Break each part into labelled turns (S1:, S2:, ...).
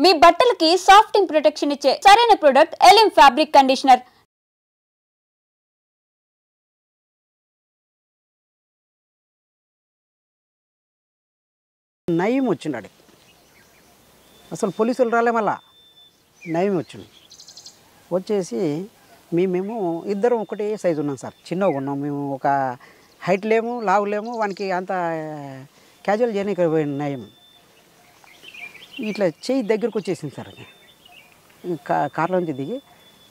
S1: మీ బట్టలకి సాఫ్టింగ్ ప్రొటెక్షన్ ఇచ్చే సరైన ప్రొడక్ట్ ఎలిమ్ ఫ్యాబ్రిక్ కండిషనర్.
S2: నయం వచ్చిండు, అసలు పోలీసులు రాలే, మళ్ళా నయం వచ్చిండు. వచ్చేసి మేము ఇద్దరం ఒకటే సైజు ఉన్నాం సార్, చిన్నగా ఉన్నాం మేము. ఒక హైట్ లేము, లావు లేము, వానికి అంత క్యాజువల్ చేయడానికి పోయిన నయం. ఇట్లా చెయ్యి దగ్గరకు వచ్చేసింది సార్. కార్లోంచి దిగి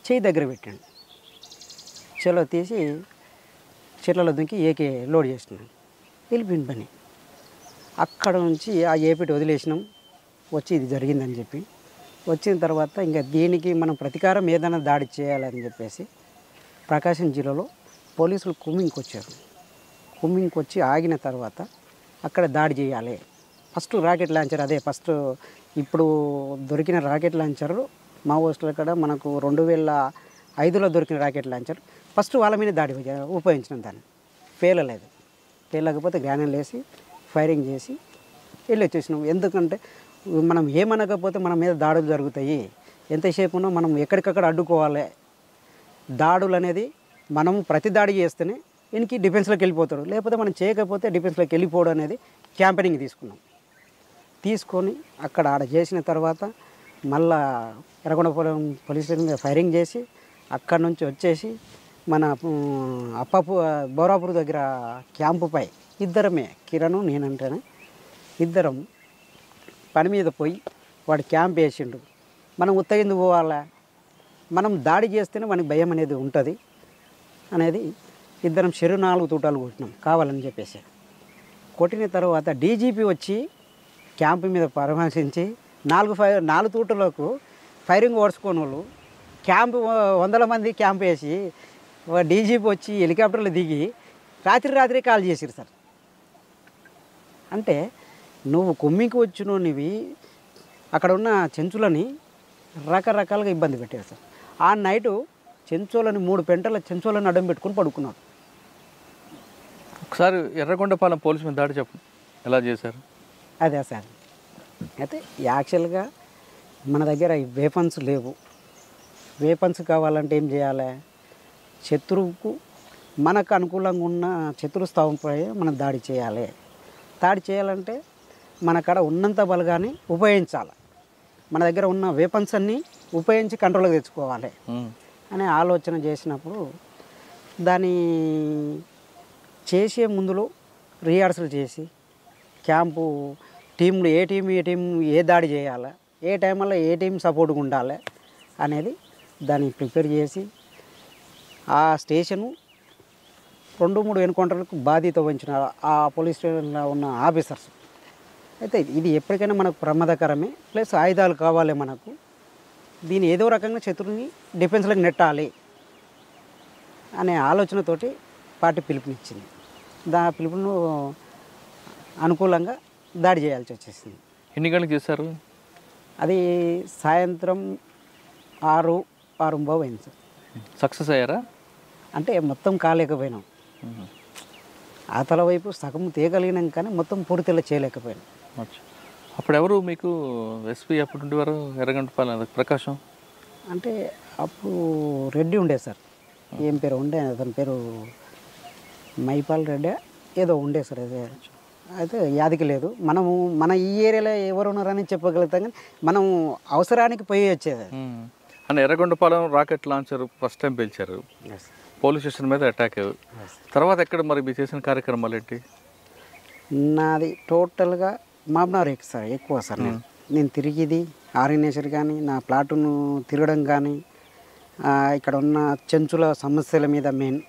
S2: చెయ్యి దగ్గర పెట్టాడు. చెలో తీసి చెట్లలో దుంకి ఏకే లోడ్ చేసినాం. వెళ్ళిపోయింది పని. అక్కడ నుంచి ఆ ఏపీటి వదిలేసినాం. వచ్చి ఇది జరిగిందని చెప్పి వచ్చిన తర్వాత ఇంకా దీనికి మనం ప్రతీకారం ఏదైనా దాడి చేయాలని చెప్పేసి ప్రకాశం జిల్లాలో పోలీసులు కుమ్మింగ్కి వచ్చారు. కుమ్మింగ్కి వచ్చి ఆగిన తర్వాత అక్కడ దాడి చేయాలి. ఫస్ట్ రాకెట్ లాంచర్, అదే ఫస్ట్ ఇప్పుడు దొరికిన రాకెట్ లాంచర్ మావోయిస్టుల కాడ మనకు 2005లో దొరికిన రాకెట్ లాంచర్ ఫస్ట్ వాళ్ళ మీద దాడి ఉపయోగించిన దాన్ని పేలలేదు. పేలకపోతే గ్రానైల్ వేసి ఫైరింగ్ చేసి వెళ్ళి వచ్చేసినాం. ఎందుకంటే మనం ఏమనకపోతే మన మీద దాడులు జరుగుతాయి. ఎంతసేపు ఉన్నా మనం ఎక్కడికక్కడ అడ్డుకోవాలి. దాడులు అనేది మనం ప్రతి దాడి చేస్తేనే ఈయనకి డిఫెన్స్లోకి వెళ్ళిపోతాడు, లేకపోతే మనం చేయకపోతే డిఫెన్స్లోకి వెళ్ళిపోవడం అనేది క్యాంపెయినింగ్ తీసుకున్నాం. తీసుకొని అక్కడ ఆడ చేసిన తర్వాత మళ్ళా ఎర్రగొండపురం పోలీస్ స్టేషన్ మీద ఫైరింగ్ చేసి అక్కడి నుంచి వచ్చేసి మన బోరాపూర్ దగ్గర క్యాంపుపై ఇద్దరమే, కిరణ్ నేనంటేనే ఇద్దరం పని మీద పోయి వాడు క్యాంప్ వేసిండు. మనం ఉత్తగింది పోవాలా, మనం దాడి చేస్తేనే మనకి భయం అనేది ఉంటుంది అనేది ఇద్దరం 4 తూటాలు కొట్టినాం కావాలని చెప్పేసి. కొట్టిన తర్వాత డీజీపీ వచ్చి క్యాంపు మీద పరామర్శించి 4 తూటలకు ఫైరింగ్ ఓడ్చుకోని వాళ్ళు క్యాంపు 100 మంది క్యాంప్ వేసి డీజీపీ వచ్చి హెలికాప్టర్లో దిగి రాత్రి కాల్ చేసిరు సార్. అంటే నువ్వు కొమ్మికి వచ్చినవి అక్కడ ఉన్న చెంచులని రకరకాలుగా ఇబ్బంది పెట్టారు సార్. ఆ నైటు చెంచోలని 3 పెంటల చెంచోలని అడ్డం పెట్టుకుని పడుకున్నాడు.
S3: ఒకసారి ఎర్రగొండపాలెం పోలీసు మీద దాడి చెప్పు, ఎలా చేశారు?
S2: అదే సార్, అయితే యాక్చువల్గా మన దగ్గర వేపన్స్ లేవు. వేపన్స్ కావాలంటే ఏం చేయాలి? శత్రువుకు మనకు అనుకూలంగా ఉన్న శత్రుస్థావంపై మనం దాడి చేయాలి. దాడి చేయాలంటే మన కాడ ఉన్నంత బలగాన్ని ఉపయోగించాలి. మన దగ్గర ఉన్న వేపన్స్ అన్నీ ఉపయోగించి కంట్రోల్గా తెచ్చుకోవాలి అనే ఆలోచన చేసినప్పుడు దాన్ని చేసే ముందులో రిహార్సల్ చేసి క్యాంపు టీంలు ఏ టీం ఏ దాడి చేయాలి, ఏ టైంలో ఏ టీం సపోర్ట్గా ఉండాలి అనేది దాన్ని ప్రిపేర్ చేసి ఆ స్టేషను 2-3 ఎన్కౌంటర్లకు బాధ్యత వహించిన ఆ పోలీస్ స్టేషన్లో ఉన్న ఆఫీసర్స్. అయితే ఇది ఎప్పటికైనా మనకు ప్రమాదకరమే, ప్లస్ ఆయుధాలు కావాలి మనకు. దీన్ని ఏదో రకంగా శత్రువుని డిఫెన్స్లోకి నెట్టాలి అనే ఆలోచనతోటి పార్టీ పిలుపునిచ్చింది. పిలుపును అనుకూలంగా దాడి చేయాల్సి వచ్చేసింది.
S3: ఎన్ని గంటలకు చేశారు?
S2: అది సాయంత్రం 6:30 అయింది సార్.
S3: సక్సెస్ అయ్యారా?
S2: అంటే మొత్తం కాలేకపోయినాం. ఆతల వైపు సగం తీయగలిగినాం కానీ మొత్తం పూర్తిగా చేయలేకపోయినాం.
S3: అప్పుడు ఎవరు మీకు ఎస్పీ అప్పుడు ఉండేవారు? ఎర్రగొండపాలెం ప్రకాశం
S2: అంటే అప్పుడు రెడ్డి ఉండే సార్, ఏం పేరు ఉండే, అతని పేరు మైపాల్ రెడ్డి ఏదో ఉండే సార్. అదే అయితే యాదికి లేదు. మనము మన ఈ ఏరియాలో ఎవరు ఉన్నారని చెప్పగలుగుతాం, కానీ మనం అవసరానికి పోయి వచ్చేది.
S3: అంటే Yerragondapalem rocket launcher first time పిలిచారు, పోలీస్ స్టేషన్ మీద అటాక్. తర్వాత ఎక్కడ మరి మీరు చేసిన కార్యక్రమాలు ఏంటి?
S2: నాది టోటల్గా మాబ్నార్ సార్, ఎక్కువ సార్. నేను తిరిగిది ఆర్గనైజర్ కానీ నా ప్లాటును తిరగడం కానీ ఇక్కడ ఉన్న చెంచుల సమస్యల మీద మెయిన్.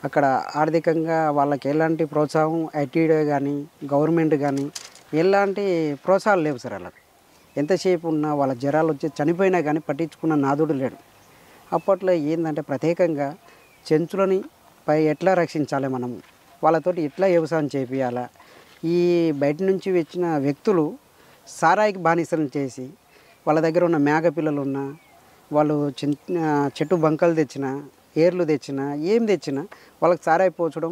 S2: అక్కడ ఆర్థికంగా వాళ్ళకి ఎలాంటి ప్రోత్సాహం ఐటీడీ కానీ గవర్నమెంట్ కానీ ఎలాంటి ప్రోత్సాహాలు లేవు సార్. వాళ్ళకి ఎంతసేపు ఉన్నా వాళ్ళ జ్వరాలు వచ్చి చనిపోయినా కానీ పట్టించుకున్న నాదుడు లేడు. అప్పట్లో ఏంటంటే ప్రత్యేకంగా చెంచులని ఎట్లా రక్షించాలి, మనం వాళ్ళతోటి ఎట్లా వ్యవసాయం చేపియాలా, ఈ బయట నుంచి వచ్చిన వ్యక్తులు సారాయికి బానిసలను చేసి వాళ్ళ దగ్గర ఉన్న మేక పిల్లలు ఉన్న వాళ్ళు చెట్టు బంకలు తెచ్చినా ఏర్లు తెచ్చినా ఏం తెచ్చినా వాళ్ళకి సారాయి పోచడం,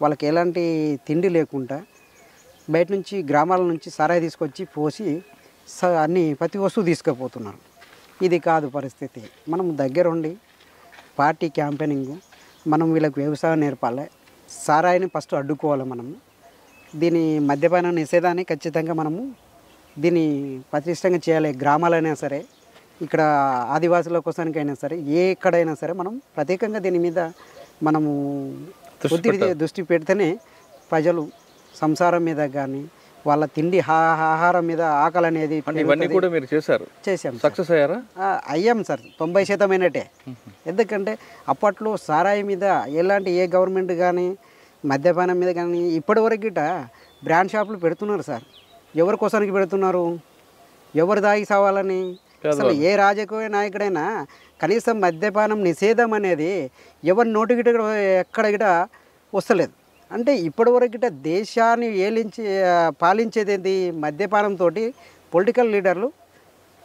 S2: వాళ్ళకి ఎలాంటి తిండి లేకుండా బయట నుంచి గ్రామాల నుంచి సారాయి తీసుకొచ్చి పోసి అన్ని ప్రతి వస్తువు తీసుకుపోతున్నారు. ఇది కాదు పరిస్థితి. మనం దగ్గరుండి పార్టీ క్యాంపెయినింగ్, మనం వీళ్ళకి వ్యవసాయం నేర్పాలి, సారాయిని ఫస్ట్ అడ్డుకోవాలి. మనము దీని మద్యపాన నిషేధాన్ని ఖచ్చితంగా మనము దీన్ని పటిష్టంగా చేయాలి. గ్రామాలైనా సరే, ఇక్కడ ఆదివాసుల కోసానికైనా సరే, ఎక్కడైనా సరే మనం ప్రత్యేకంగా దీని మీద మనము దృష్టి పెడితేనే ప్రజలు సంసారం మీద కానీ వాళ్ళ తిండి ఆహారం మీద ఆకలి అనేది
S3: ఇవన్నీ కూడా మీరు చేశాం. సక్సెస్ అయ్యారా?
S2: అయ్యాం సార్, 90% అయినట్టే. ఎందుకంటే అప్పట్లో సారాయి మీద ఎలాంటి ఏ గవర్నమెంట్ కానీ మద్యపానం మీద కానీ ఇప్పటివరకు గిట బ్రాండ్ షాపులు పెడుతున్నారు సార్. ఎవరి కోసానికి పెడుతున్నారు? ఎవరు దాగి సావాలని? అసలు ఏ రాజకీయ నాయకుడైనా కనీసం మద్యపానం నిషేధం అనేది ఎవరి నోటి గిట ఎక్కడ గిట వస్తలేదు. అంటే ఇప్పటివరకు గిట దేశాన్ని పాలించేది ఏంటి? మద్యపానంతో పొలిటికల్ లీడర్లు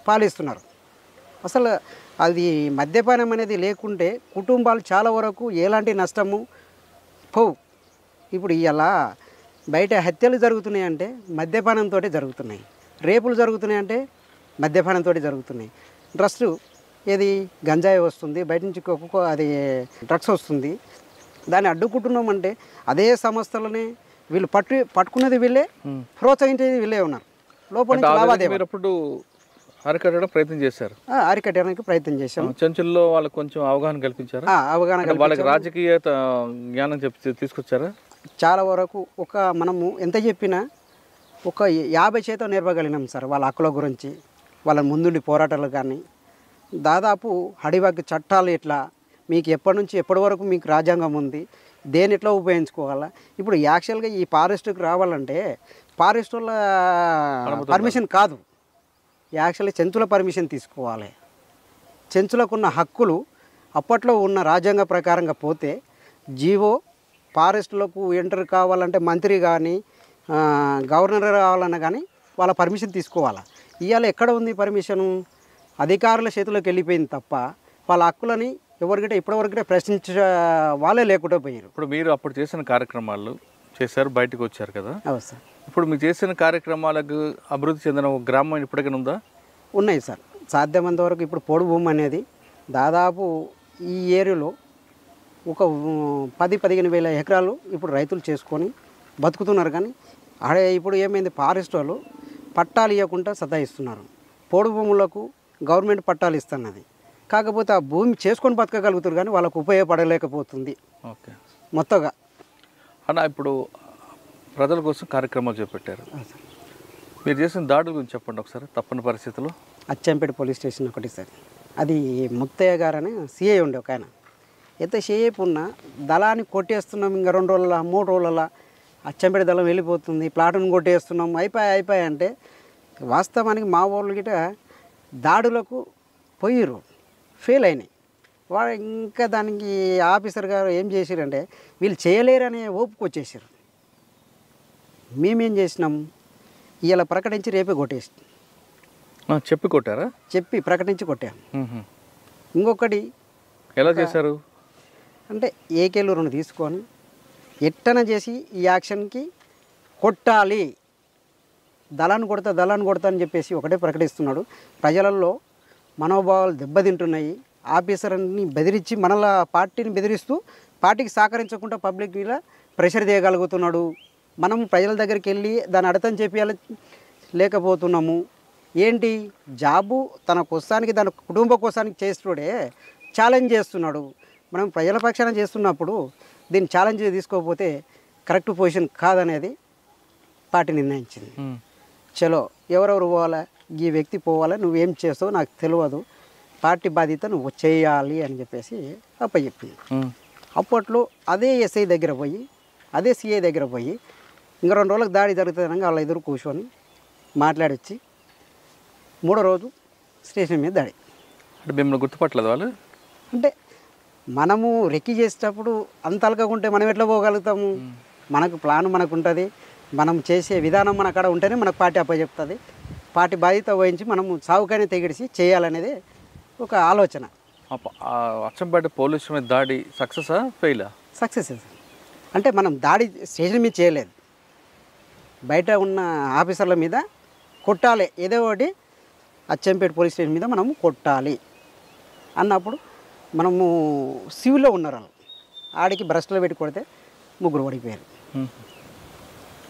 S2: పాలిస్తున్నారు. అసలు అది మద్యపానం అనేది లేకుంటే కుటుంబాలు చాలా వరకు ఎలాంటి నష్టము పోవు. ఇప్పుడు ఇలా బయట హత్యలు జరుగుతున్నాయంటే మద్యపానంతో జరుగుతున్నాయి, రేపులు జరుగుతున్నాయంటే మద్యపానంతో జరుగుతున్నాయి. డ్రగ్స్ ఏది గంజాయి వస్తుంది, బయట నుంచి అది డ్రగ్స్ వస్తుంది. దాన్ని అడ్డుకుంటున్నామంటే అదే సంస్థలనే వీళ్ళు పట్టుకునేది వీళ్ళే, ప్రోత్సహించేది వీళ్ళే ఉన్నారు. లోపల నుంచి లావాదేవీలు
S3: అరికట్టడం ప్రయత్నం చేశారు.
S2: అరికట్టడానికి ప్రయత్నం చేశాం.
S3: చెంచుల్లో వాళ్ళకి కొంచెం అవగాహన కల్పించారు. వాళ్ళకి రాజకీయ జ్ఞానం తీసుకొచ్చారా?
S2: చాలా వరకు మనము ఎంత చెప్పినా 50% నేర్పగలిగినాం సార్. వాళ్ళ హక్కుల గురించి, వాళ్ళ ముందుండి పోరాటాలు కానీ, దాదాపు అడివాకి చట్టాలు ఎట్లా, మీకు ఎప్పటి నుంచి ఎప్పటి వరకు మీకు రాజ్యాంగం ఉంది, దేని ఎట్లా ఉపయోగించుకోవాలా. ఇప్పుడు యాక్చువల్గా ఈ ఫారెస్ట్కి రావాలంటే ఫారెస్ట్ వాళ్ళ పర్మిషన్ కాదు, యాక్చువల్లీ చెంచుల పర్మిషన్ తీసుకోవాలి. చెంచులకు ఉన్న హక్కులు అప్పట్లో ఉన్న రాజ్యాంగ ప్రకారంగా పోతే జీవో ఫారెస్ట్లకు ఎంటర్ కావాలంటే మంత్రి కానీ గవర్నర్ కావాలన్నా కానీ వాళ్ళ పర్మిషన్ తీసుకోవాలి. ఇవాళ ఎక్కడ ఉంది పర్మిషను? అధికారుల చేతిలోకి వెళ్ళిపోయింది తప్ప వాళ్ళ హక్కులని ఎవరికంటే ఇప్పటివరకంటే ప్రశ్నించే వాళ్ళే లేకుండా పోయారు.
S3: ఇప్పుడు మీరు అప్పుడు చేసిన కార్యక్రమాలు చేశారు, బయటకు వచ్చారు కదా.
S2: అవును సార్.
S3: ఇప్పుడు మీరు చేసిన కార్యక్రమాలకు అభివృద్ధి చెందిన ఒక గ్రామం ఇప్పటికైనా ఉందా?
S2: ఉన్నాయి సార్. సాధ్యమైనంత వరకు ఇప్పుడు పొడి భూమి అనేది దాదాపు ఈ ఏరియాలో ఒక 10-15 వేల ఎకరాలు ఇప్పుడు రైతులు చేసుకొని బతుకుతున్నారు. కానీ ఇప్పుడు ఏమైంది, ఫారెస్ట్ వాళ్ళు పట్టాలు ఇవ్వకుండా సతాయిస్తున్నారు. పొడి భూములకు గవర్నమెంట్ పట్టాలు ఇస్తున్నది, కాకపోతే ఆ భూమి చేసుకొని బతకగలుగుతారు కానీ వాళ్ళకు ఉపయోగపడలేకపోతుంది.
S3: ఓకే,
S2: మొత్తంగా
S3: అన్న ఇప్పుడు ప్రజల కోసం కార్యక్రమాలు చేపట్టారు. మీరు చేసిన దాడుల గురించి చెప్పండి ఒకసారి. తప్పని పరిస్థితుల్లో
S2: అచ్చంపేట పోలీస్ స్టేషన్ ఒకటి సార్. అది ముత్తయ్య గారని సిఐ ఉండే ఒక ఆయన. ఎంతసేపు ఉన్నా దళాన్ని కొట్టేస్తున్నాం, ఇంకా 2 రోజుల 3 రోజుల అచ్చంపేట దళం వెళ్ళిపోతుంది, ప్లాటును కొట్టేస్తున్నాం, అయిపోయాయి అంటే వాస్తవానికి మా వాళ్ళు గిట దాడులకు పోయిర్రు, ఫెయిల్ అయినాయి. వాడు ఇంకా దానికి ఆఫీసర్ గారు ఏం చేశారంటే వీళ్ళు చేయలేరనే ఓపుకు వచ్చేసారు. మేమేం చేసినాం, ఇలా ప్రకటించి రేపే కొట్టేసి
S3: చెప్పి కొట్టారా?
S2: చెప్పి ప్రకటించి కొట్టాం. ఇంకొకటి
S3: ఎలా చేశారు
S2: అంటే ఏకేలు 2 తీసుకొని ఎట్టన చేసి ఈ యాక్షన్కి కొట్టాలి, దళాన్ని కొడతా అని చెప్పేసి ఒకటే ప్రకటిస్తున్నాడు. ప్రజలలో మనోభావాలు దెబ్బతింటున్నాయి. ఆఫీసర్ని బెదిరించి మనల పార్టీని బెదిరిస్తూ పార్టీకి సహకరించకుండా పబ్లిక్ మీద ప్రెషర్ చేయగలుగుతున్నాడు. మనం ప్రజల దగ్గరికి వెళ్ళి దాన్ని అర్థం చెప్పాలి లేకపోతున్నాము. ఏంటి జాబు తన కోసానికి తన కుటుంబ కోసానికి చేస్తుడే ఛాలెంజ్ చేస్తున్నాడు. మనం ప్రజల పక్షాన చేస్తున్నప్పుడు దీన్ని ఛాలెంజ్ తీసుకోకపోతే కరెక్ట్ పొజిషన్ కాదనేది పార్టీ నిర్ణయించింది. చలో ఎవరెవరు పోవాలా, ఈ వ్యక్తి పోవాలా, నువ్వేం చేస్తావు నాకు తెలియదు, పార్టీ బాధ్యత నువ్వు చేయాలి అని చెప్పేసి అప్పచెప్పింది. అప్పట్లో అదే ఎస్ఐ దగ్గర పోయి అదే సిఐ దగ్గర పోయి ఇంకా 2 రోజులకు దాడి జరుగుతుందనగా వాళ్ళ ఎదురు కూర్చొని మాట్లాడొచ్చి 3వ రోజు స్టేషన్ మీద దాడి.
S3: అంటే మిమ్మల్ని గుర్తుపట్టలేదు వాళ్ళు?
S2: అంటే మనము రెక్కి చేసేటప్పుడు అంత అలకకుంటే మనం ఎట్లా పోగలుగుతాము? మనకు ప్లాన్ మనకు ఉంటుంది, మనం చేసే విధానం మన అక్కడ ఉంటేనే మనకు పార్టీ అప్పచెప్తుంది. పార్టీ బాధ్యత వహించి మనము సావుకైనా తెగిడిసి చేయాలనేది ఒక ఆలోచన.
S3: అచ్చంపేట పోలీసు మీద దాడి సక్సెసా ఫెయిలా?
S2: సక్సెస్. అంటే మనం దాడి స్టేషన్ మీద చేయలేదు, బయట ఉన్న ఆఫీసర్ల మీద కొట్టాలి, ఏదో ఒకటి అచ్చంపేట పోలీస్ స్టేషన్ మీద మనము కొట్టాలి అన్నప్పుడు మనము సివిల్లో ఉన్నారు వాళ్ళు. ఆడికి బ్రష్లో పెట్టి కొడితే ముగ్గురు పడిపోయారు.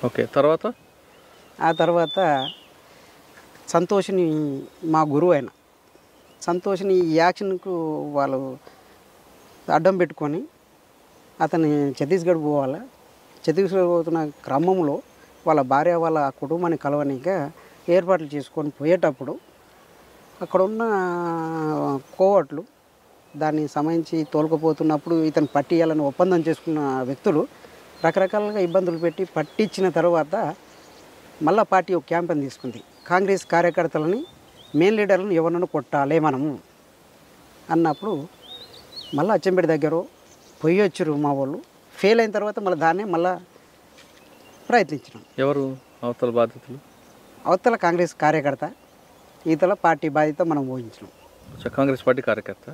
S3: ఓకే, తర్వాత
S2: ఆ తర్వాత సంతోష్ని, మా గురువు అయిన సంతోష్ని ఈ యాక్షన్కు వాళ్ళు అడ్డం పెట్టుకొని అతన్ని ఛత్తీస్గఢ్ పోవాలి. ఛత్తీస్గఢ్ పోతున్న క్రమంలో వాళ్ళ భార్య వాళ్ళ కుటుంబాన్ని కలవనిక ఏర్పాట్లు చేసుకొని పోయేటప్పుడు అక్కడ ఉన్న కోవట్లు దాన్ని సంబంధించి తోలుకుపోతున్నప్పుడు ఇతను పట్టియాలని ఒప్పందం చేసుకున్న వ్యక్తులు రకరకాలుగా ఇబ్బందులు పెట్టి పట్టించిన తర్వాత మళ్ళా పార్టీ ఒక క్యాంపెయిన్ తీసుకుంది. కాంగ్రెస్ కార్యకర్తలని, మెయిన్ లీడర్లను ఎవరినైనా కొట్టాలి మనము అన్నప్పుడు మళ్ళీ అచ్చంపేట దగ్గర పోయి వచ్చారు మా వాళ్ళు. ఫెయిల్ అయిన తర్వాత మళ్ళీ దాన్నే మళ్ళీ ప్రయత్నించినాం.
S3: ఎవరు అవతల బాధితులు?
S2: అవతల కాంగ్రెస్ కార్యకర్త, ఈతల పార్టీ బాధ్యత మనం ఊహించినాం.
S3: కాంగ్రెస్ పార్టీ కార్యకర్త.